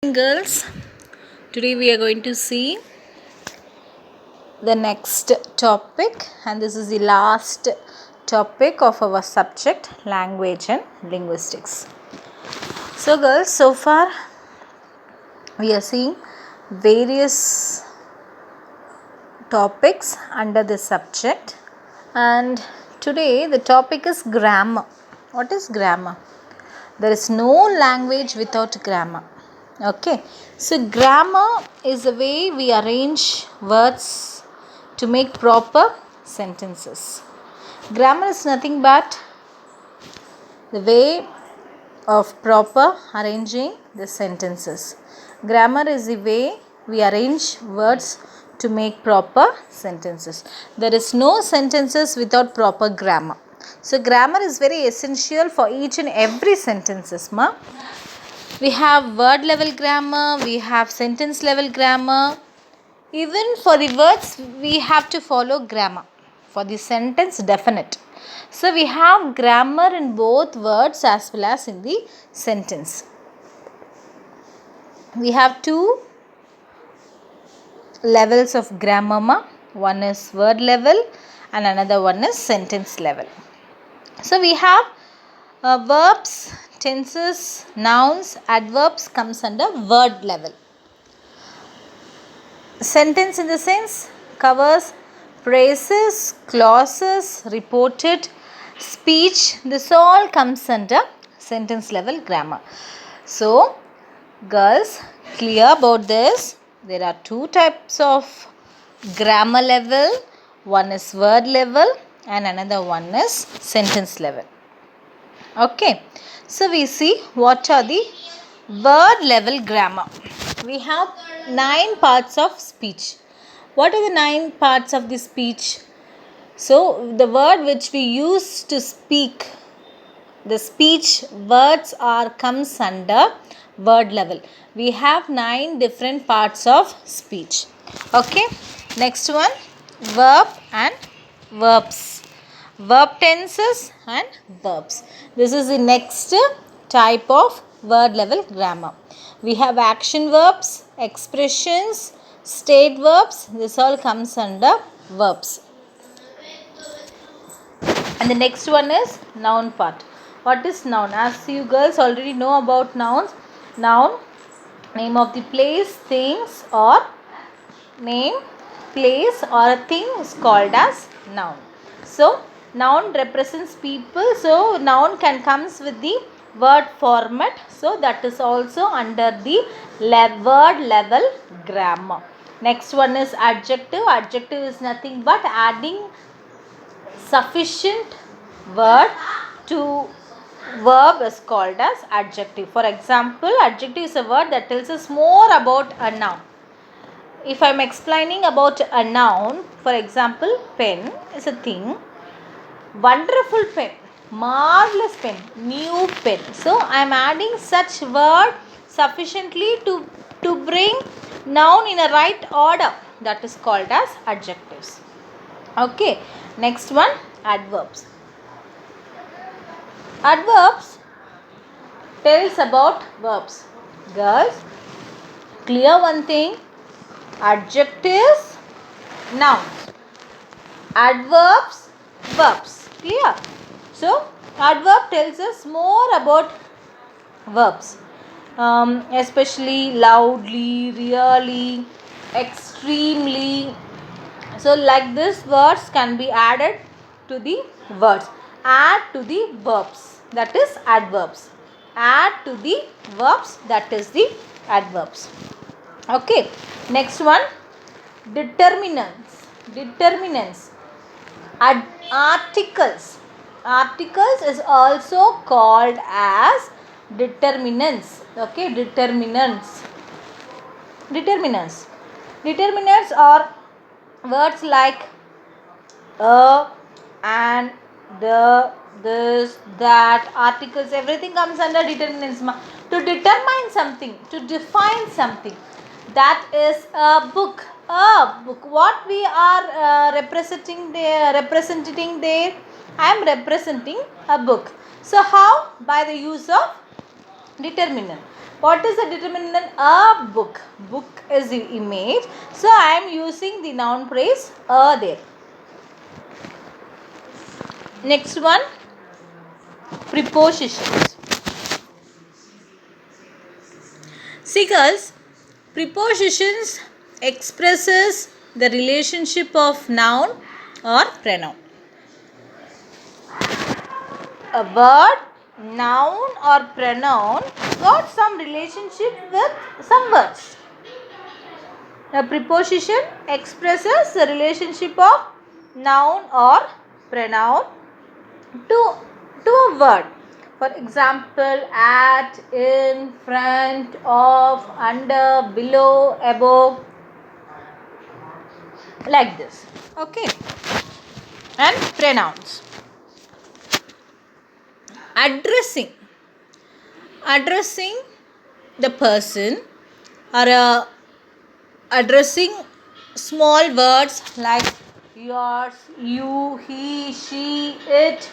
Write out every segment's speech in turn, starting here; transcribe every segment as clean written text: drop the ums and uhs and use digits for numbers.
Girls, today we are going to see the next topic, and this is the last topic of our subject, language and linguistics. So girls, so far we are seeing various topics under this subject, and today the topic is grammar. What is grammar? There is no language without grammar. Okay, so grammar is the way we arrange words to make proper sentences. Grammar is nothing but the way of proper arranging the sentences. Grammar is the way we arrange words to make proper sentences. There is no sentences without proper grammar. So grammar is very essential for each and every sentences, ma. We have word level grammar, we have sentence level grammar. Even for the words, we have to follow grammar. For the sentence, definite. So we have grammar in both words as well as in the sentence. We have two levels of grammar. One is word level and another one is sentence level. So we have verbs, tenses, nouns, adverbs comes under word level. Sentence in the sense covers phrases, clauses, reported speech. This all comes under sentence level grammar. So girls, clear about this. There are two types of grammar level. One is word level and another one is sentence level. Okay, so we see what are the word level grammar. We have 9 parts of speech. What are the 9 parts of the speech? So the word which we use to speak, the speech words are comes under word level. We have 9 different parts of speech. Okay, next one, verb and verbs. Verb tenses and verbs. This is the next type of word level grammar. We have action verbs, expressions, state verbs. This all comes under verbs. And the next one is noun part. What is noun? As you girls already know about nouns. Noun, name of the place, things, or name, place or a thing is called as noun. So noun represents people, so noun can comes with the word format, so that is also under the word level grammar. Next one is adjective. Adjective is nothing but adding sufficient word to verb is called as adjective. For example, adjective is a word that tells us more about a noun. If I am explaining about a noun, for example, pen is a thing. Wonderful pen, marvelous pen, new pen. So I am adding such word sufficiently to bring noun in a right order. That is called as adjectives. Okay, next one, adverbs. Adverbs tells about verbs. Girls, clear one thing. Adjectives, nouns. Adverbs, verbs. Clear? So, adverb tells us more about verbs. Especially loudly, really, extremely. So, like this, words can be added to the words. Add to the verbs. That is adverbs. Add to the verbs. That is the adverbs. Okay, next one, determinants. Determinants. Articles. Articles is also called as determinants. Okay, determinants. Determinants. Determinants are words like and, the, this, that, articles, everything comes under determinants. To determine something, to define something. That is a book. A book. What we are representing there? I am representing a book. So how? By the use of Determinant. What is the determinant? A book. Book is the image. So I am using the noun phrase a there. Next one, prepositions. See girls, prepositions expresses the relationship of noun or pronoun. A word, noun or pronoun got some relationship with some words. A preposition expresses the relationship of noun or pronoun to a word. For example, at, in, front, of, under, below, above, like this. Okay. And pronouns. Addressing the person or addressing small words like yours, you, he, she, it.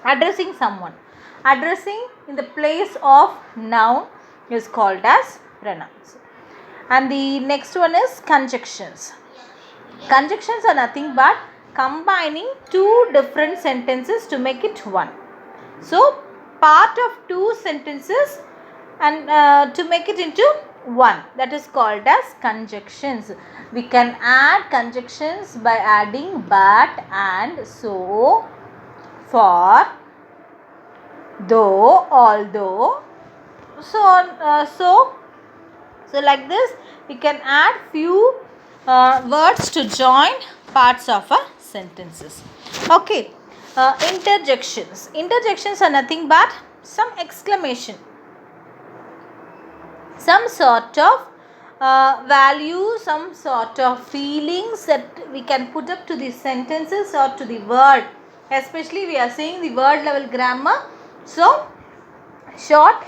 Addressing someone. Addressing in the place of noun is called as pronouns. And the next one is conjunctions. Conjunctions are nothing but combining two different sentences to make it one. So, part of two sentences and to make it into one, that is called as conjunctions. We can add conjunctions by adding but, and, so, for, though, although, so on, so like this we can add few words to join parts of a sentences. Okay. Interjections are nothing but some exclamation, some sort of value, some sort of feelings that we can put up to the sentences or to the word. Especially we are saying the word level grammar. So, short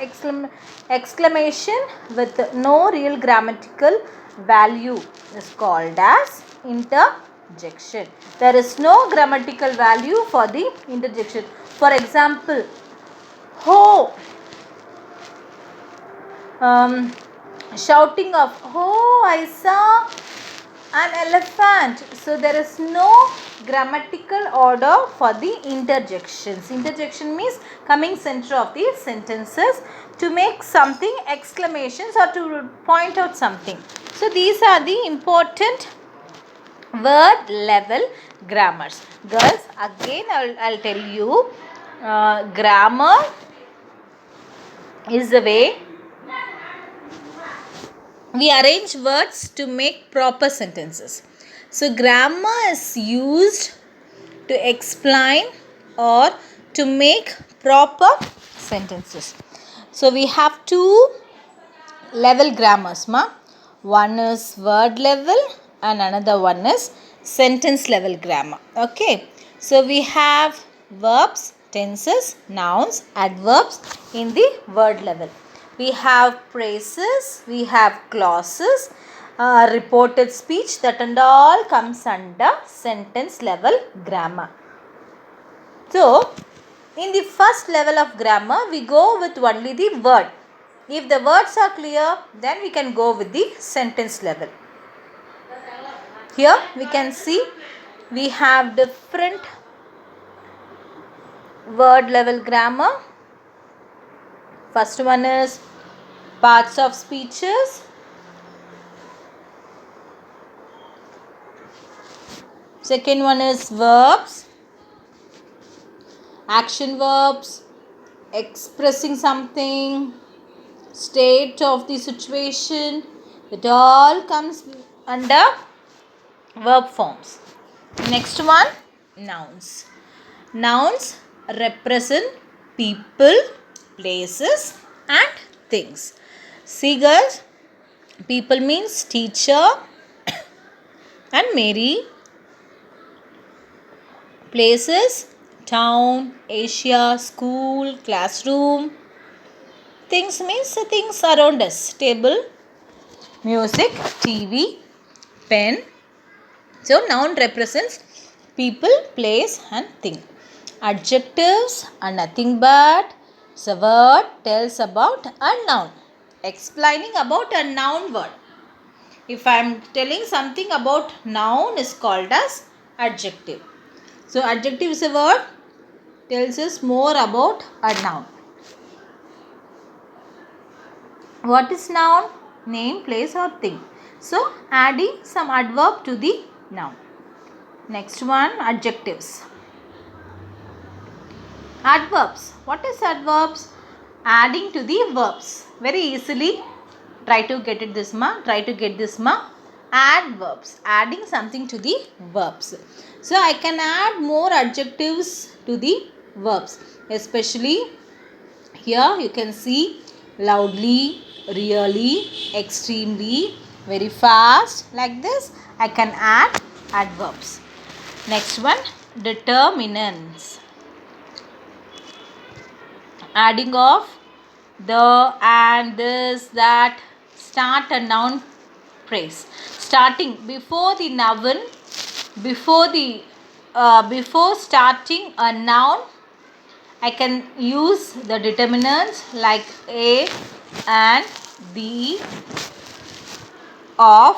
exclamation with no real grammatical value is called as interjection. There is no grammatical value for the interjection. For example, ho, shouting of, oh, I saw an elephant. So there is no grammatical order for the interjections. Interjection means coming center of the sentences to make something exclamations or to point out something. So these are the important word level grammars. Girls, again I'll tell you, grammar is the way we arrange words to make proper sentences. So grammar is used to explain or to make proper sentences. So we have two level grammars, ma. One is word level and another one is sentence level grammar. Okay. So we have verbs, tenses, nouns, adverbs in the word level. We have phrases, we have clauses, reported speech, that and all comes under sentence level grammar. So, in the first level of grammar, we go with only the word. If the words are clear, then we can go with the sentence level. Here we can see we have different word level grammar. First one is parts of speeches. Second one is verbs, action verbs, expressing something, state of the situation. It all comes under verb forms. Next one, nouns. Nouns represent people, places and things. See girls, people means teacher and Mary. Places, town, Asia, school, classroom. Things means the things around us. Table, music, TV, pen. So noun represents people, place and thing. Adjectives are nothing but So word tells about a noun. Explaining about a noun word. If I am telling something about noun is called as adjective. So adjective is a word tells us more about a noun. What is noun? Name, place or thing. So adding some adverb to the noun. Next one, adjectives. Adverbs. What is adverbs? Adding to the verbs. Very easily. Try to get it this ma. Try to get this ma. Adverbs. Adding something to the verbs. So I can add more adjectives to the verbs. Especially here you can see loudly, really, extremely, very fast. Like this I can add adverbs. Next one, determinants. Adding of the, and, this, that, start a noun phrase. Starting before the noun, before starting a noun, I can use the determinants like a, and, the, of,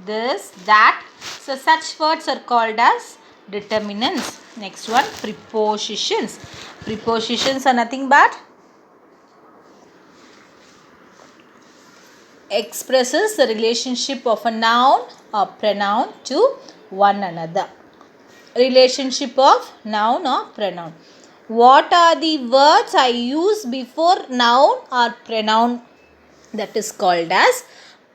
this, that. So such words are called as determinants. Next one, prepositions. Prepositions are nothing but expresses the relationship of a noun or pronoun to one another. Relationship of noun or pronoun. What are the words I use before noun or pronoun? That is called as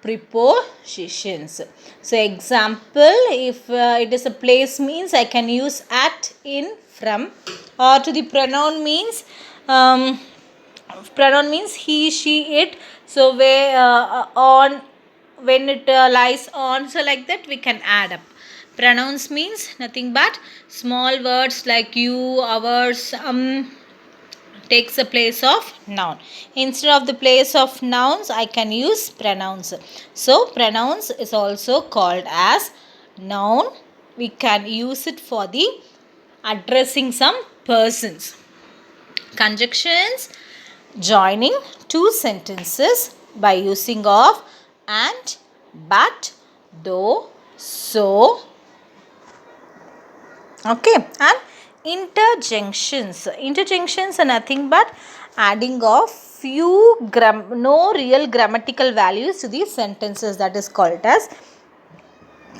prepositions. So example, if it is a place means I can use at, in, from, or to the pronoun means he, she, it. So where on, when it lies on, so like that we can add up. Pronouns means nothing but small words like you, ours, takes the place of noun. Instead of the place of nouns, I can use pronouns. So pronouns is also called as noun. We can use it for the addressing some persons. Conjunctions, joining two sentences by using of and, but, though, so. Okay, and interjunctions. Interjunctions are nothing but adding of few no real grammatical values to the sentences. That is called as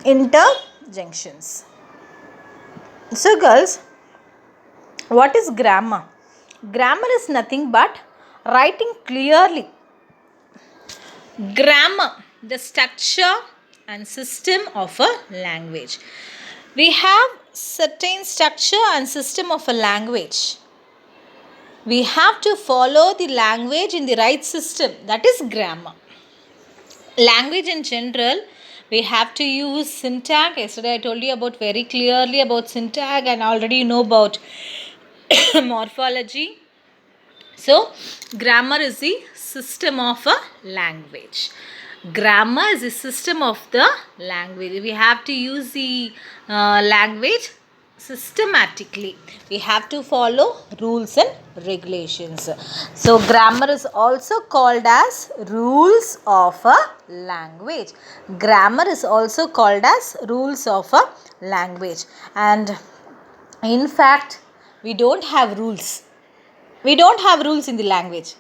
interjunctions. So girls, what is grammar? Grammar is nothing but writing clearly. Grammar, the structure and system of a language. We have certain structure and system of a language. We have to follow the language in the right system. That is grammar. Language in general, we have to use syntax. Yesterday I told you about very clearly about syntax, and already you know about morphology. So grammar is the system of a language. Grammar is the system of the language. We have to use the language systematically. We have to follow rules and regulations. So grammar is also called as rules of a language. Grammar is also called as rules of a language. And in fact, we don't have rules. We don't have rules in the language.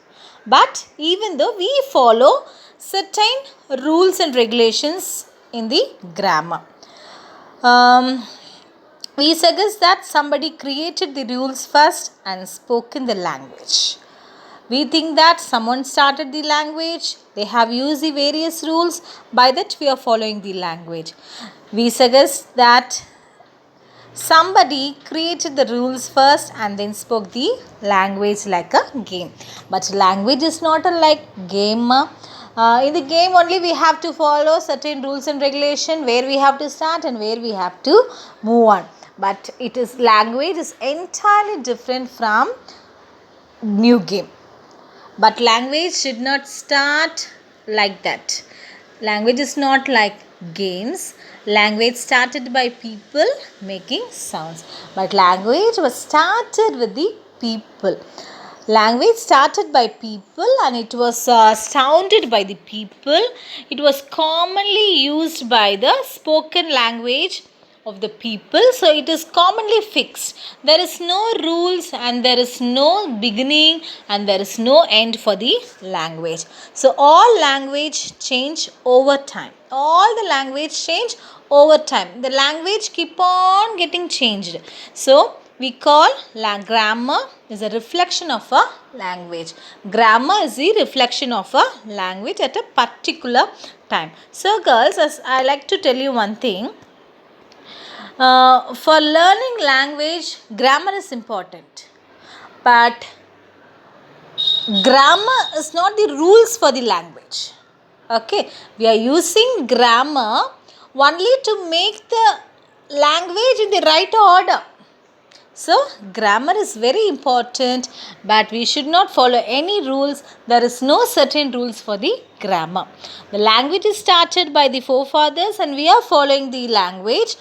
But even though we follow certain rules and regulations in the grammar. We suggest that somebody created the rules first and spoke in the language. We think that someone started the language, they have used the various rules, by that we are following the language. We suggest that somebody created the rules first and then spoke the language like a game. But language is not a like game. In the game only we have to follow certain rules and regulation, where we have to start and where we have to move on. But it is, language is entirely different from new game. But language should not start like that. Language is not like games. Language started by people making sounds. But language was started with the people. Language started by people and it was sounded by the people. It was commonly used by the spoken language of the people, so it is commonly fixed. There is no rules and there is no beginning and there is no end for the language. So all language change over time. All the language change over time. The language keep on getting changed. So we call grammar is a reflection of a language. Grammar is the reflection of a language at a particular time. So girls, as I like to tell you one thing. For learning language, grammar is important. But grammar is not the rules for the language. Okay, we are using grammar only to make the language in the right order. So, grammar is very important, but we should not follow any rules. There is no certain rules for the grammar. The language is started by the forefathers and we are following the language.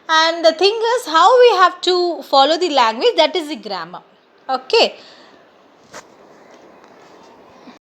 And the thing is how we have to follow the language, that is the grammar. Okay.